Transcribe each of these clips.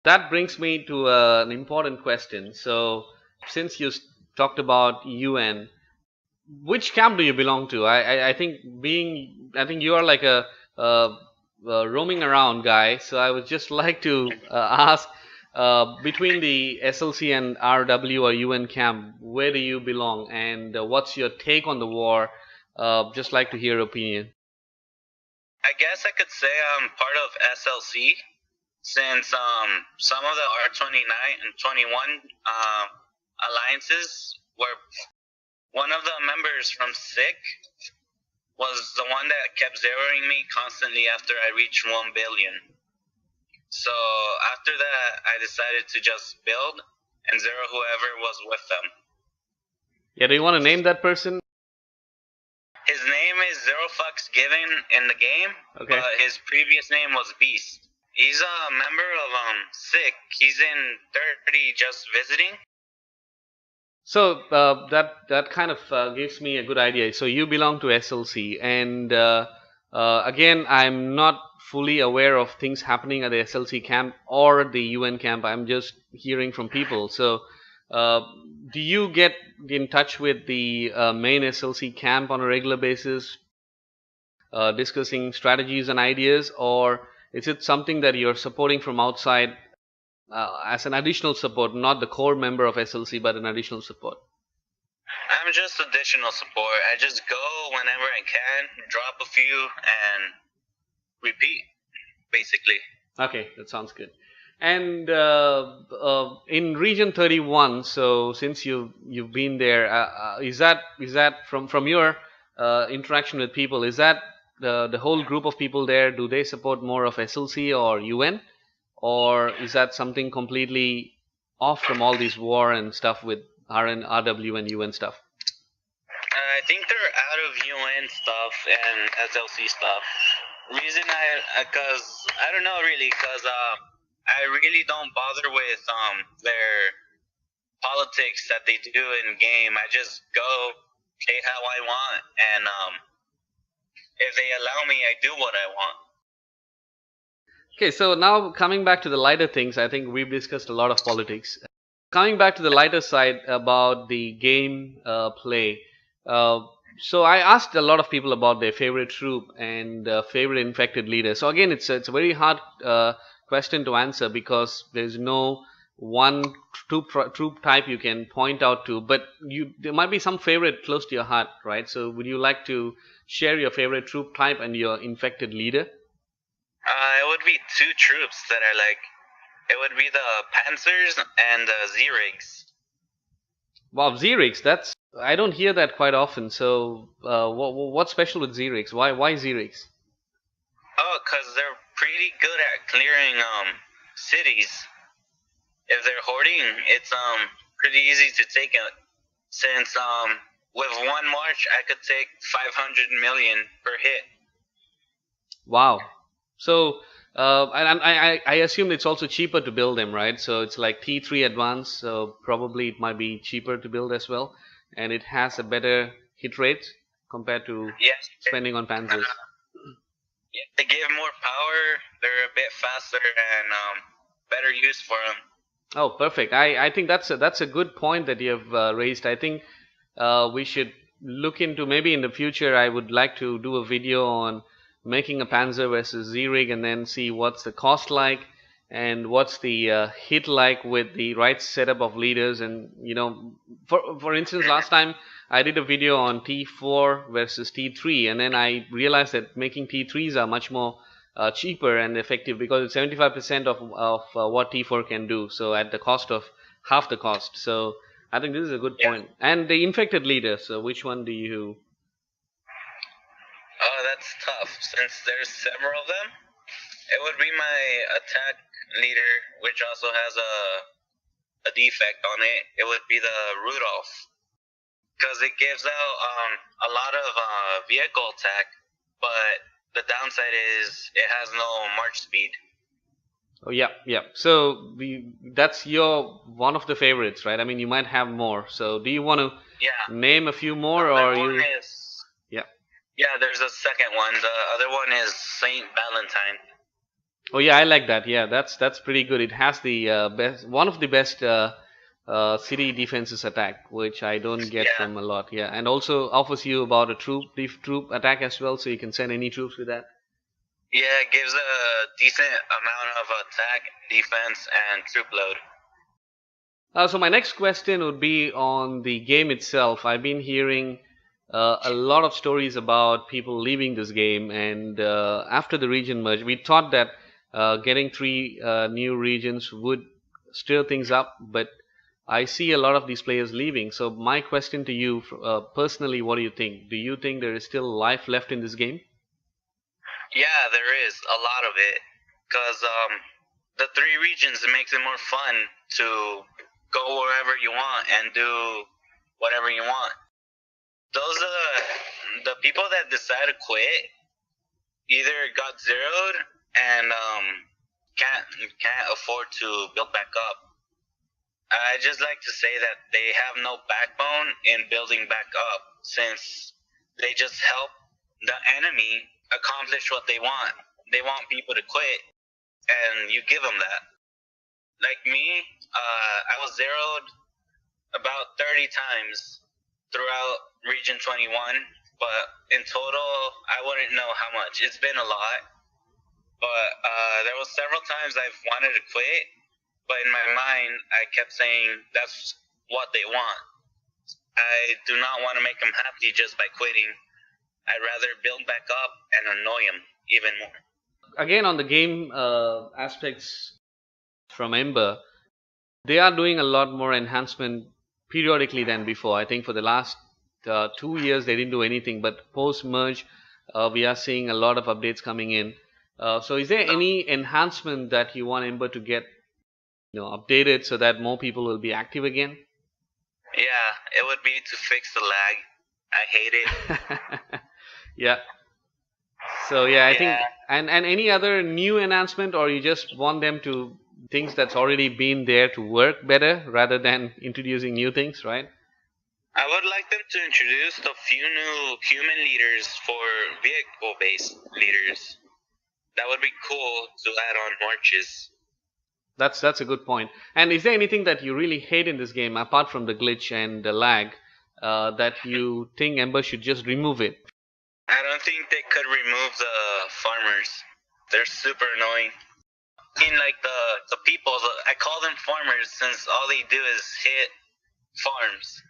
That brings me to an important question. So, since you talked about UN, which camp do you belong to? I think I think you are like a roaming around guy. So I would just like to ask, between the SLC and RW or UN camp, where do you belong, and what's your take on the war? Just like to hear your opinion. I guess I could say I'm part of SLC since some of the R29 and 21 alliances were one of the members from SICK was the one that kept zeroing me constantly after I reached 1 billion. So after that, I decided to just build and zero whoever was with them. Yeah, do you want to name that person? His name is Zero Fucks Given in the game, Okay. but his previous name was Beast. He's a member of SICK. He's in 30 just visiting. So that kind of gives me a good idea. So you belong to SLC, and again, I'm not fully aware of things happening at the SLC camp or the UN camp. I'm just hearing from people. So, uh, do you get in touch with the main SLC camp on a regular basis, discussing strategies and ideas, or is it something that you're supporting from outside as an additional support, not the core member of SLC, but an additional support? I'm just additional support. I just go whenever I can, drop a few, and repeat, basically. Okay, that sounds good. And in Region 31, so since you've been there, is that from your interaction with people? Is that the whole group of people there? Do they support more of SLC or UN, or is that something completely off from all this war and stuff with RW and UN stuff? I think they're out of UN stuff and SLC stuff. Reason cause I don't know really, cause I really don't bother with their politics that they do in game. I just go play how I want, and if they allow me, I do what I want. Okay, so now coming back to the lighter things, I think we've discussed a lot of politics. Coming back to the lighter side about the game play. So I asked a lot of people about their favorite troop and favorite infected leader. So again, it's a very hard question to answer because there's no one troop type you can point out to. But there might be some favorite close to your heart, right? So would you like to share your favorite troop type and your infected leader? It would be two troops that I like. It would be the Panzers and the Z-Rigs. Wow, Z-Rigs, that's I don't hear that quite often. So what's special with Z-Rigs? Why Z-Rigs? Oh, cause they're pretty good at clearing cities. If they're hoarding, it's pretty easy to take it. Since with one march, I could take 500 million per hit. Wow. So I assume it's also cheaper to build them, right? So it's like T3 advanced, so probably it might be cheaper to build as well, and it has a better hit rate compared to Yes. spending on Panzers. They give more power. They're a bit faster and better use for them. Oh, perfect. I think that's a good point that you have raised. I think we should look into, maybe in the future I would like to do a video on making a Panzer versus Z-Rig and then see what's the cost like and what's the hit like with the right setup of leaders. And for instance, last time I did a video on T4 versus T3, and then I realized that making T3s are much more cheaper and effective because it's 75% of what T4 can do, so at the cost of half the cost. So I think this is a good point. And the infected leader, so which one do you? Oh, that's tough. Since there's several of them, it would be my attack leader, which also has a defect on it. It would be the Rudolph, because it gives out a lot of vehicle attack, but the downside is it has no march speed. Oh yeah, yeah. So that's your one of the favorites, right? I mean, you might have more. So do you want to name a few more, or you? Yeah, there's a second one. The other one is Saint Valentine. Oh yeah, I like that. Yeah, that's pretty good. It has the best, one of the best city defenses attack, which I don't get Yeah, from a lot. Yeah, and also offers you about a troop attack as well, so you can send any troops with that. yeah, it gives a decent amount of attack, defense, and troop load. So my next question would be on the game itself. I've been hearing a lot of stories about people leaving this game, and after the region merge, we thought that getting three new regions would stir things up, but I see a lot of these players leaving. So my question to you, personally, what do you think? Do you think there is still life left in this game? Yeah, there is a lot of it, cause the three regions it makes it more fun to go wherever you want and do whatever you want. Those the people that decide to quit either got zeroed and can't afford to build back up. I just like to say that they have no backbone in building back up since they just help the enemy accomplish what they want. They want people to quit, and you give them that. Like me, I was zeroed about 30 times throughout Region 21, but in total, I wouldn't know how much. It's been a lot, but there was several times I've wanted to quit, but in my mind, I kept saying that's what they want. I do not want to make them happy just by quitting. I'd rather build back up and annoy them even more. Again, on the game aspects from Ember, they are doing a lot more enhancement periodically than before. I think for the last 2 years they didn't do anything, but post merge, we are seeing a lot of updates coming in. So, is there any enhancement that you want Ember to get, updated so that more people will be active again? Yeah, it would be to fix the lag. I hate it. Yeah. So yeah, I think, Yeah, and any other new enhancement, or you just want them to things that's already been there to work better rather than introducing new things, right? I would like them to introduce a few new human leaders for vehicle-based leaders. That would be cool to add on marches. That's a good point. And is there anything that you really hate in this game apart from the glitch and the lag that you think Ember should just remove it? I don't think they could remove the farmers. They're super annoying. In like the people, I call them farmers since all they do is hit farms.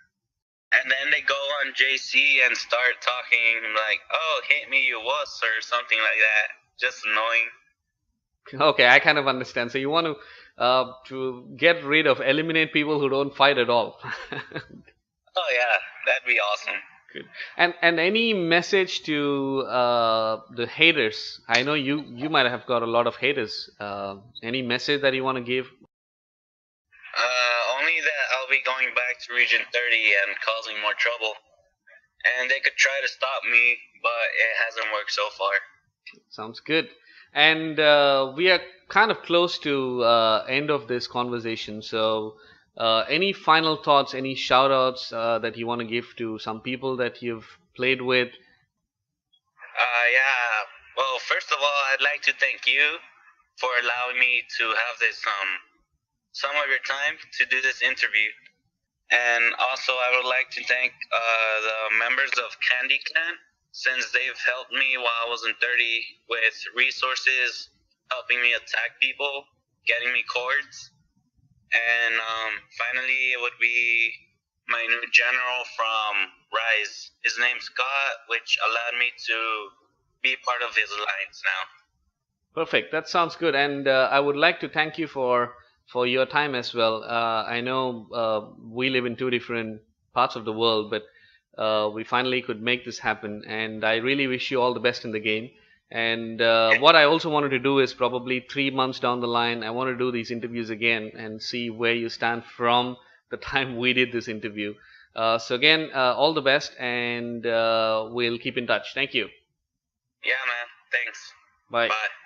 And then they go on JC and start talking like, "Oh, hit me, you wuss," or something like that. Just annoying. Okay, I kind of understand. So you want to get rid of, eliminate people who don't fight at all. Oh yeah, that'd be awesome. Good. And any message to the haters? I know you might have got a lot of haters. Any message that you want to give? Only that I'll be going back to Region 30 and causing more trouble. And they could try to stop me, but it hasn't worked so far. Sounds good. And we are kind of close to end of this conversation. So, any final thoughts, any shout outs that you want to give to some people that you've played with? Yeah. Well, first of all, I'd like to thank you for allowing me to have this some of your time to do this interview. And also, I would like to thank the members of Candy Clan since they've helped me while I was in 30 with resources, helping me attack people, getting me cords. And finally, it would be my new general from Rise. His name's Scott, which allowed me to be part of his alliance now. Perfect. That sounds good. And I would like to thank you for your time as well. I know we live in two different parts of the world, but we finally could make this happen. And I really wish you all the best in the game. And what I also wanted to do is probably 3 months down the line, I want to do these interviews again and see where you stand from the time we did this interview. So again, all the best, and we'll keep in touch. Thank you. Yeah, man. Thanks. Bye. Bye.